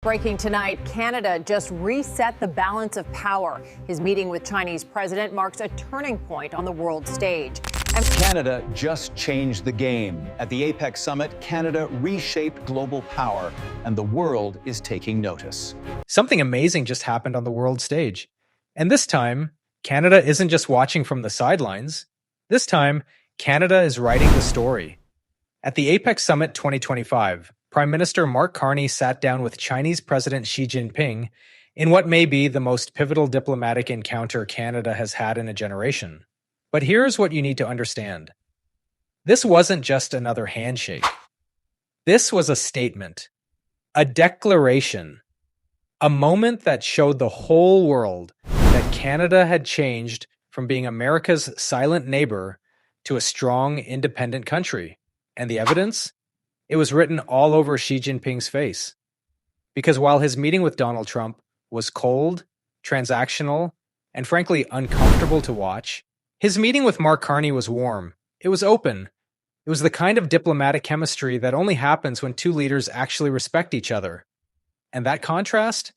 Breaking tonight, Canada just reset the balance of power. His meeting with Chinese president marks a turning point on the world stage. Canada just changed the game. At the APEC summit, Canada reshaped global power, and the world is taking notice. Something amazing just happened on the world stage. And this time, Canada isn't just watching from the sidelines. This time, Canada is writing the story. At the APEC Summit 2025, Prime Minister Mark Carney sat down with Chinese President Xi Jinping in what may be the most pivotal diplomatic encounter Canada has had in a generation. But here's what you need to understand. This wasn't just another handshake. This was a statement, a declaration, a moment that showed the whole world that Canada had changed from being America's silent neighbor to a strong, independent country. And the evidence? It was written all over Xi Jinping's face. Because while his meeting with Donald Trump was cold, transactional, and frankly uncomfortable to watch, his meeting with Mark Carney was warm. It was open. It was the kind of diplomatic chemistry that only happens when two leaders actually respect each other. And that contrast?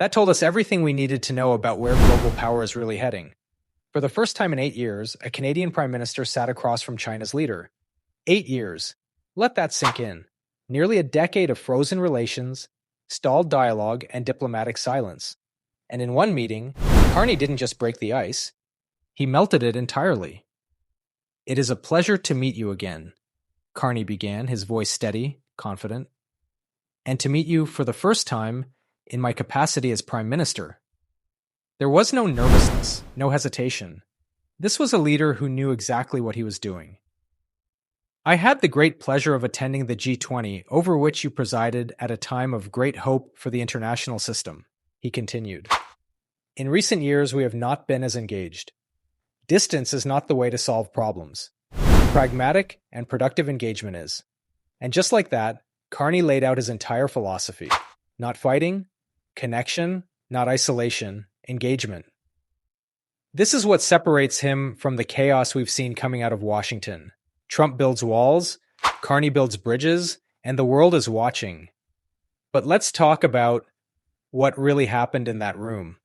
That told us everything we needed to know about where global power is really heading. For the first time in 8 years, a Canadian Prime Minister sat across from China's leader. 8 years. Let that sink in. Nearly a decade of frozen relations, stalled dialogue, and diplomatic silence. And in one meeting, Carney didn't just break the ice, he melted it entirely. "It is a pleasure to meet you again," Carney began, his voice steady, confident. "And to meet you for the first time in my capacity as Prime Minister." There was no nervousness, no hesitation. This was a leader who knew exactly what he was doing. "I had the great pleasure of attending the G20, over which you presided at a time of great hope for the international system," he continued. "In recent years, we have not been as engaged. Distance is not the way to solve problems. Pragmatic and productive engagement is." And just like that, Carney laid out his entire philosophy. Not fighting, connection, not isolation, engagement. This is what separates him from the chaos we've seen coming out of Washington. Trump builds walls, Carney builds bridges, and the world is watching. But let's talk about what really happened in that room.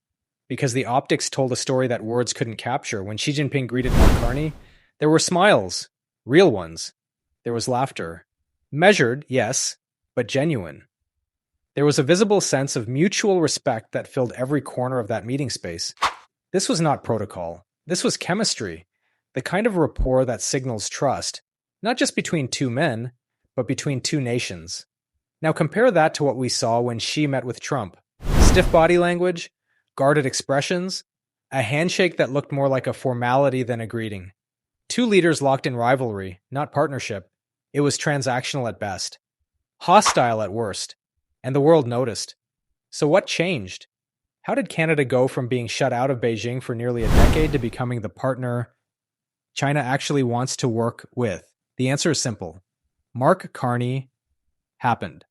Because the optics told a story that words couldn't capture. When Xi Jinping greeted Mark Carney, there were smiles, real ones. There was laughter. Measured, yes, but genuine. There was a visible sense of mutual respect that filled every corner of that meeting space. This was not protocol. This was chemistry. The kind of rapport that signals trust, not just between two men, but between two nations. Now compare that to what we saw when Xi met with Trump. Stiff body language, guarded expressions, a handshake that looked more like a formality than a greeting. Two leaders locked in rivalry, not partnership. It was transactional at best, hostile at worst, and the world noticed. So what changed? How did Canada go from being shut out of Beijing for nearly a decade to becoming the partner China actually wants to work with? The answer is simple. Mark Carney happened.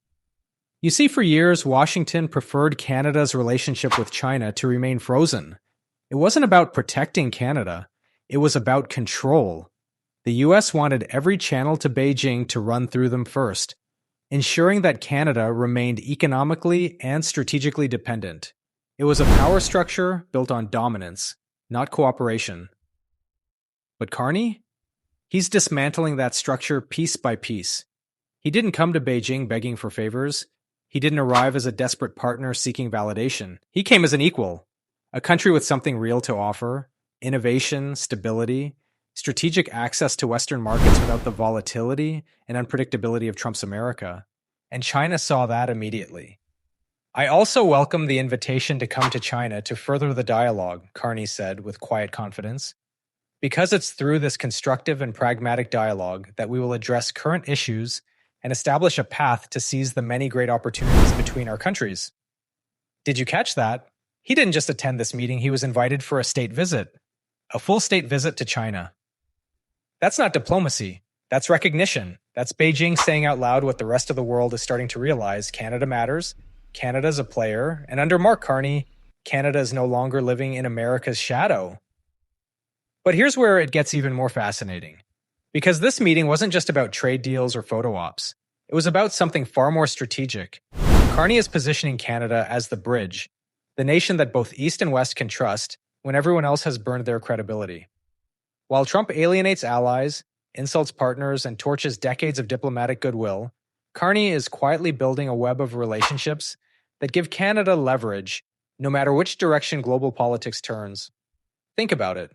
You see, for years, Washington preferred Canada's relationship with China to remain frozen. It wasn't about protecting Canada. It was about control. The US wanted every channel to Beijing to run through them first, ensuring that Canada remained economically and strategically dependent. It was a power structure built on dominance, not cooperation. But Carney? He's dismantling that structure piece by piece. He didn't come to Beijing begging for favors. He didn't arrive as a desperate partner seeking validation. He came as an equal, a country with something real to offer, innovation, stability, strategic access to Western markets without the volatility and unpredictability of Trump's America. And China saw that immediately. "I also welcome the invitation to come to China to further the dialogue," Carney said with quiet confidence. "Because it's through this constructive and pragmatic dialogue that we will address current issues and establish a path to seize the many great opportunities between our countries." Did you catch that? He didn't just attend this meeting, he was invited for a state visit. A full state visit to China. That's not diplomacy. That's recognition. That's Beijing saying out loud what the rest of the world is starting to realize. Canada matters. Canada's a player. And under Mark Carney, Canada is no longer living in America's shadow. But here's where it gets even more fascinating. Because this meeting wasn't just about trade deals or photo ops. It was about something far more strategic. Carney is positioning Canada as the bridge, the nation that both East and West can trust when everyone else has burned their credibility. While Trump alienates allies, insults partners, and torches decades of diplomatic goodwill, Carney is quietly building a web of relationships that give Canada leverage no matter which direction global politics turns. Think about it.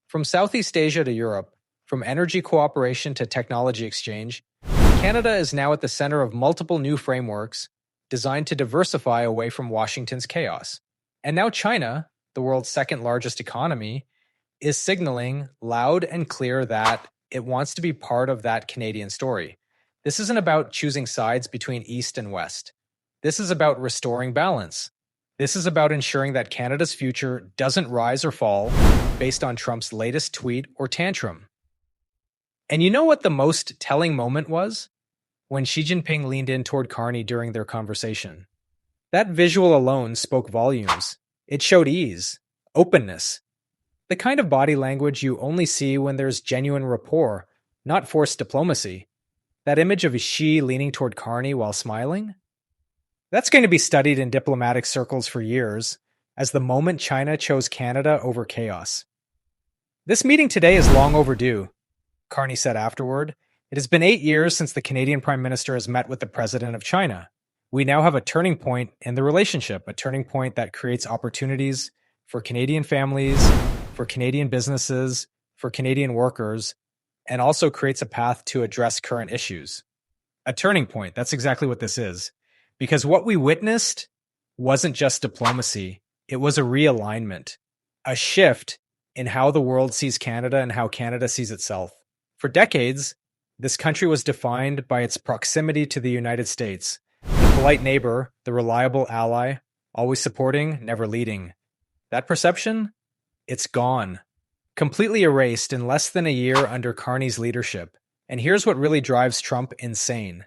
From Southeast Asia to Europe, from energy cooperation to technology exchange, Canada is now at the center of multiple new frameworks designed to diversify away from Washington's chaos. And now China, the world's second largest economy, is signaling loud and clear that it wants to be part of that Canadian story. This isn't about choosing sides between East and West. This is about restoring balance. This is about ensuring that Canada's future doesn't rise or fall based on Trump's latest tweet or tantrum. And you know what the most telling moment was? When Xi Jinping leaned in toward Carney during their conversation. That visual alone spoke volumes. It showed ease, openness, the kind of body language you only see when there's genuine rapport, not forced diplomacy. That image of Xi leaning toward Carney while smiling? That's going to be studied in diplomatic circles for years as the moment China chose Canada over chaos. This meeting today is long overdue, Carney said afterward. It has been 8 years since the Canadian Prime Minister has met with the President of China. We now have a turning point in the relationship, a turning point that creates opportunities for Canadian families, for Canadian businesses, for Canadian workers, and also creates a path to address current issues. A turning point, that's exactly what this is. Because what we witnessed wasn't just diplomacy, it was a realignment, a shift in how the world sees Canada and how Canada sees itself. For decades, this country was defined by its proximity to the United States, the polite neighbor, the reliable ally, always supporting, never leading. That perception? It's gone. Completely erased in less than a year under Carney's leadership. And here's what really drives Trump insane.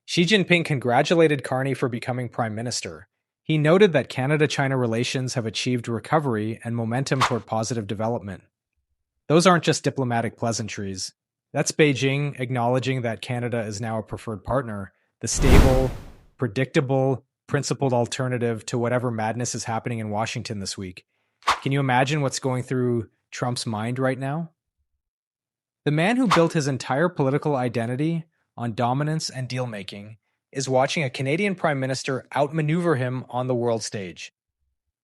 Xi Jinping congratulated Carney for becoming Prime Minister. He noted that Canada-China relations have achieved recovery and momentum toward positive development. Those aren't just diplomatic pleasantries. That's Beijing acknowledging that Canada is now a preferred partner, the stable, predictable, principled alternative to whatever madness is happening in Washington this week. Can you imagine what's going through Trump's mind right now? The man who built his entire political identity on dominance and deal-making is watching a Canadian Prime Minister outmaneuver him on the world stage.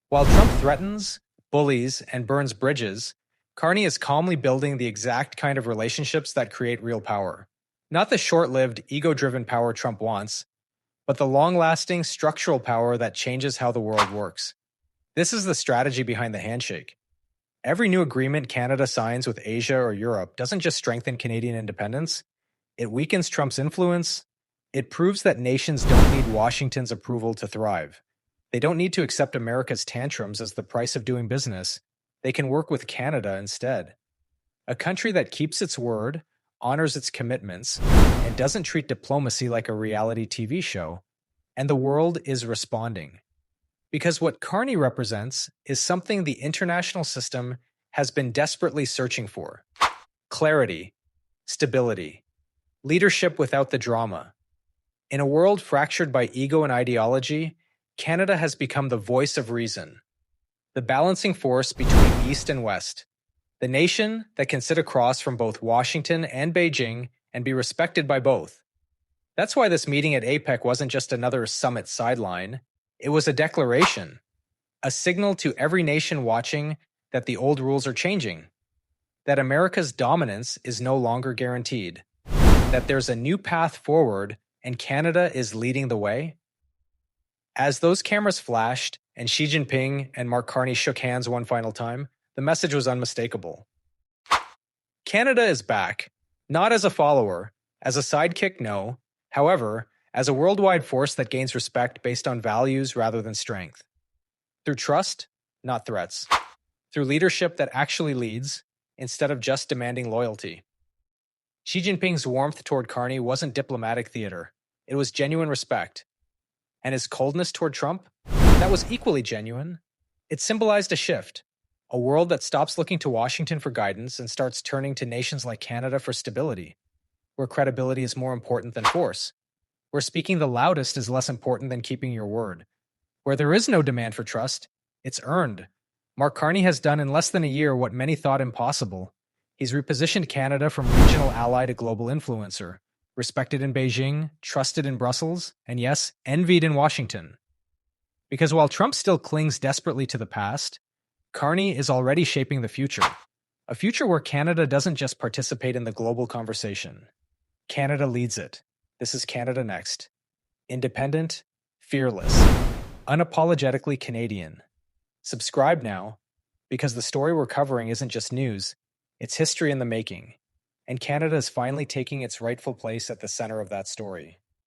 While Trump threatens, bullies, and burns bridges, Carney is calmly building the exact kind of relationships that create real power. Not the short-lived, ego-driven power Trump wants, but the long-lasting, structural power that changes how the world works. This is the strategy behind the handshake. Every new agreement Canada signs with Asia or Europe doesn't just strengthen Canadian independence, it weakens Trump's influence. It proves that nations don't need Washington's approval to thrive. They don't need to accept America's tantrums as the price of doing business. They can work with Canada instead. A country that keeps its word, honors its commitments, and doesn't treat diplomacy like a reality TV show. And the world is responding. Because what Carney represents is something the international system has been desperately searching for. Clarity, stability, leadership without the drama. In a world fractured by ego and ideology, Canada has become the voice of reason. The balancing force between East and West. The nation that can sit across from both Washington and Beijing and be respected by both. That's why this meeting at APEC wasn't just another summit sideline. It was a declaration, a signal to every nation watching that the old rules are changing, that America's dominance is no longer guaranteed, that there's a new path forward and Canada is leading the way. As those cameras flashed and Xi Jinping and Mark Carney shook hands one final time, the message was unmistakable. Canada is back, not as a follower, as a sidekick, no. However, as a worldwide force that gains respect based on values rather than strength. Through trust, not threats. Through leadership that actually leads, instead of just demanding loyalty. Xi Jinping's warmth toward Carney wasn't diplomatic theater. It was genuine respect. And his coldness toward Trump? That was equally genuine. It symbolized a shift. A world that stops looking to Washington for guidance and starts turning to nations like Canada for stability, where credibility is more important than force, where speaking the loudest is less important than keeping your word. Where there is no demand for trust, it's earned. Mark Carney has done in less than a year what many thought impossible. He's repositioned Canada from regional ally to global influencer, respected in Beijing, trusted in Brussels, and yes, envied in Washington. Because while Trump still clings desperately to the past, Carney is already shaping the future. A future where Canada doesn't just participate in the global conversation. Canada leads it. This is Canada Next. Independent, fearless, unapologetically Canadian. Subscribe now, because the story we're covering isn't just news, it's history in the making, and Canada is finally taking its rightful place at the center of that story.